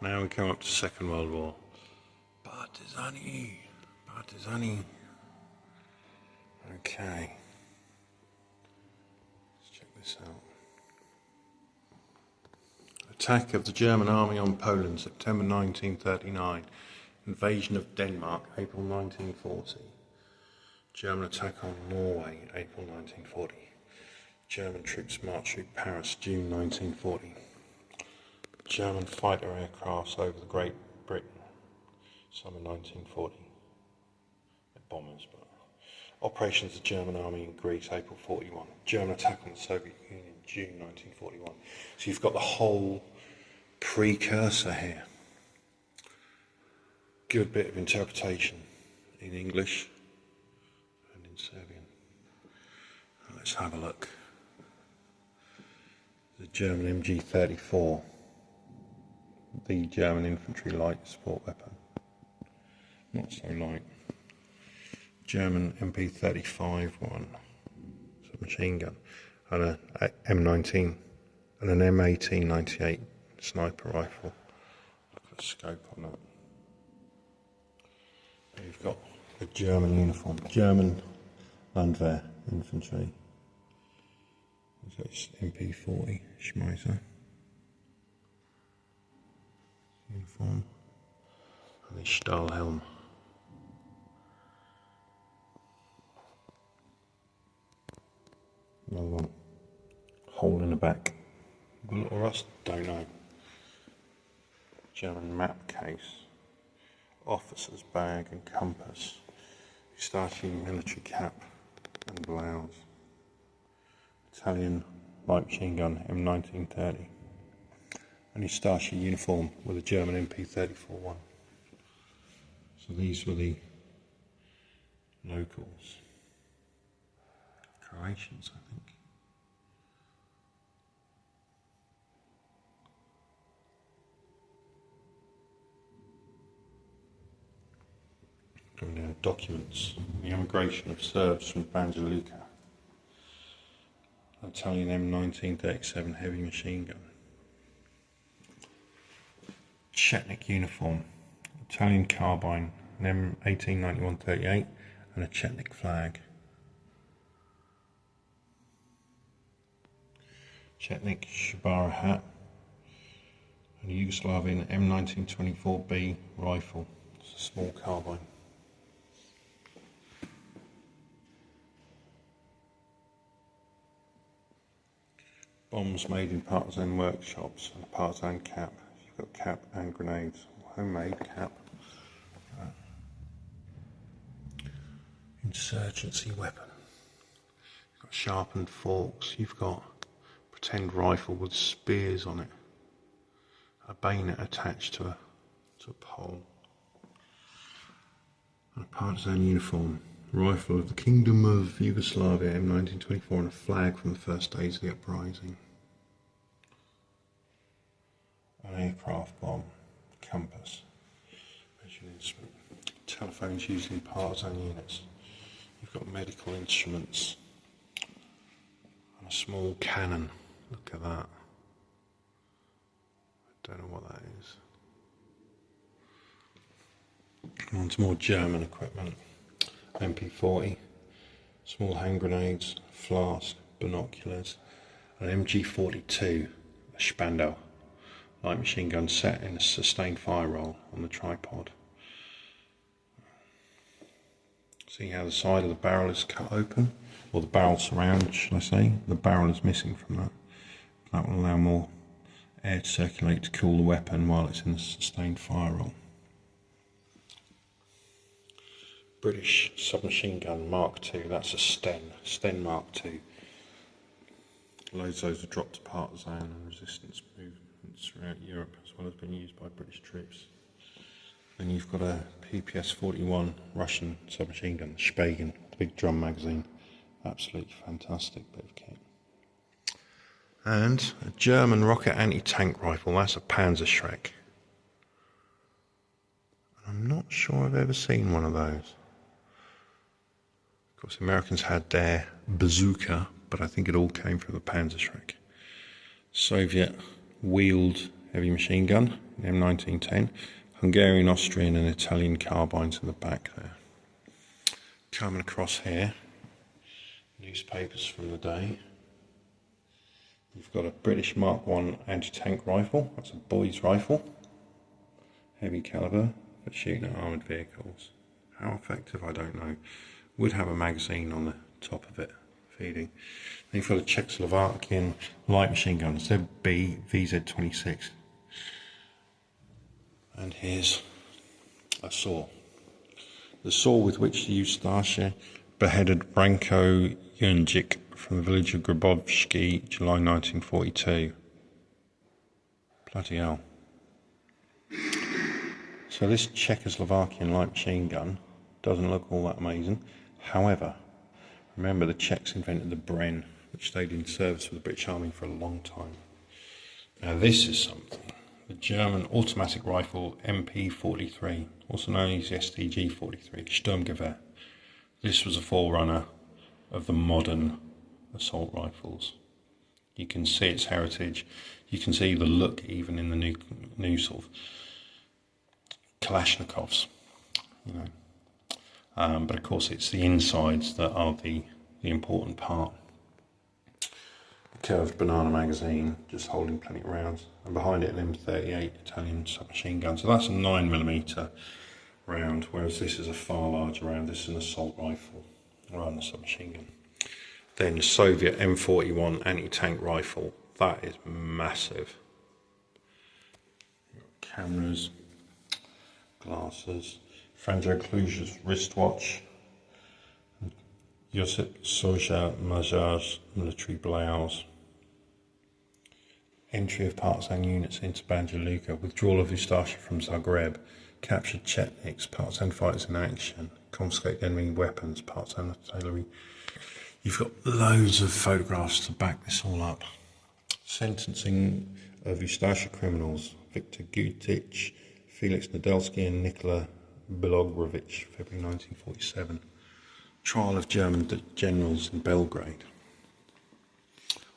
Now we come up to Second World War. Partizani. Okay. Let's check this out. Attack of the German army on Poland, September 1939. Invasion of Denmark, April 1940. German attack on Norway, April 1940. German troops march through Paris, June 1940. German fighter aircrafts over the Great Britain, summer 1940. They're bombers, but operations of the German army in Greece, April 41. German attack on the Soviet Union, June 1941. So you've got the whole precursor here. Good bit of interpretation in English and in Serbian. Let's have a look. The German MG-34. The German infantry light support weapon. Not so light. German MP-35 one, submachine gun, and a M19 and an M1898 sniper rifle. Look at the scope on that. And you've got the German uniform, German Landwehr infantry. It's MP40 Schmeiser uniform and the Stahlhelm. Another one. Hole in the back. Bullet or rust? Don't know. German map case. Officer's bag and compass. Starting military cap and blouse. Italian light machine gun M1930. And his Stasi uniform with a German MP-34 one. So these were the locals. Croatians, I think. Going down documents. The emigration of Serbs from Banja Luka. Italian M1937 heavy machine gun. Chetnik uniform. Italian carbine, an M1891-38 and a Chetnik flag. Chetnik Shabara hat and a Yugoslavian M1924B rifle. It's a small carbine. Bombs made in partisan workshops and a partisan cap. You've got cap and grenades. Homemade cap. Insurgency weapon. You've got sharpened forks. You've got pretend rifle with spears on it. A bayonet attached to a pole. And a partisan uniform. Rifle of the Kingdom of Yugoslavia, M1924, and a flag from the first days of the uprising. An aircraft bomb, compass, measuring instrument, telephones used in partisan units. You've got medical instruments and a small cannon. Look at that. I don't know what that is. On to more German equipment. MP40, small hand grenades, flask, binoculars, an MG42, a Spandau, light machine gun set in a sustained fire roll on the tripod. See how the side of the barrel is cut open, or the barrel surround, should I say. The barrel is missing from that. That will allow more air to circulate to cool the weapon while it's in a sustained fire roll. British submachine gun Mark II, that's a Sten Mark II. Loads of those were dropped to partisan and resistance movements throughout Europe, as well as being used by British troops. Then you've got a PPS-41 Russian submachine gun, Spagan, the big drum magazine. Absolutely fantastic bit of kit. And a German rocket anti-tank rifle, that's a Panzerschreck. I'm not sure I've ever seen one of those. Of course, the Americans had their bazooka, but I think it all came from the Panzerschreck. Soviet wheeled heavy machine gun, M1910, Hungarian, Austrian and Italian carbines in the back there. Coming across here, newspapers from the day. You've got a British Mark I anti-tank rifle, that's a boy's rifle, heavy caliber for shooting at armoured vehicles. How effective, I don't know. Would have a magazine on the top of it, feeding. Then you've got a Czechoslovakian light machine gun, ZB VZ26. And here's a saw. The saw with which the Ustashi beheaded Branko Jurjic from the village of Grabovski, July 1942. Bloody hell. So this Czechoslovakian light machine gun doesn't look all that amazing. However, remember the Czechs invented the Bren, which stayed in service with the British Army for a long time. Now this is something. The German automatic rifle MP-43, also known as the STG-43, Sturmgewehr. This was a forerunner of the modern assault rifles. You can see its heritage. You can see the look even in the new sort of Kalashnikovs, you know. But of course it's the insides that are the important part. Curved banana magazine, just holding plenty of rounds, and behind it an M38 Italian submachine gun. So that's a 9mm round, whereas this is a far larger round. This is an assault rifle rather than a submachine gun. Then the Soviet M41 anti-tank rifle, that is massive. Cameras, glasses, Franjo Kluge's wristwatch, Josip Soja Majar's military blouse, entry of partisan units into Banja Luka, withdrawal of Ustashi from Zagreb, captured Chetniks, partisan fighters in action, confiscated enemy weapons, partisan artillery. You've got loads of photographs to back this all up. Sentencing of Ustashi criminals, Viktor Gutic, Felix Nadelsky and Nikola Bilogrovich, February 1947. Trial of German generals in Belgrade.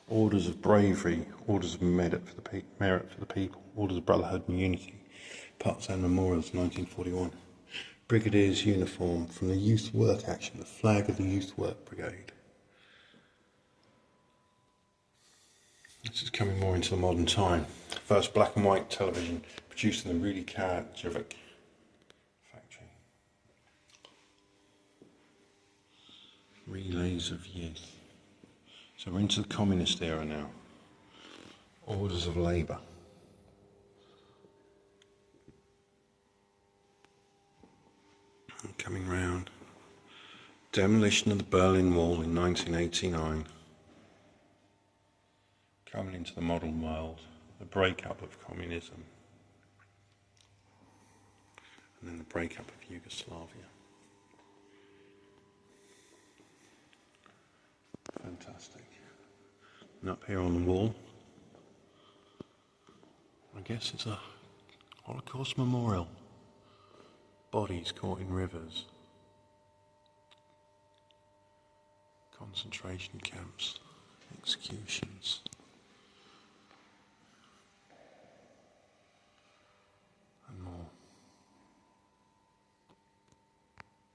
Orders of bravery, orders of merit for the people, orders of brotherhood and unity, partisan memorials 1941. Brigadier's uniform from the Youth Work Action, the flag of the Youth Work Brigade. This is coming more into the modern time. First black and white television produced in the Rudi Karjovic factory. Relays of youth. So we're into the communist era now. Orders of labour. Coming round. Demolition of the Berlin Wall in 1989. Coming into the modern world. The breakup of communism. And then the breakup of Yugoslavia. Fantastic. And up here on the wall, I guess it's a Holocaust memorial. Bodies caught in rivers. Concentration camps. Executions.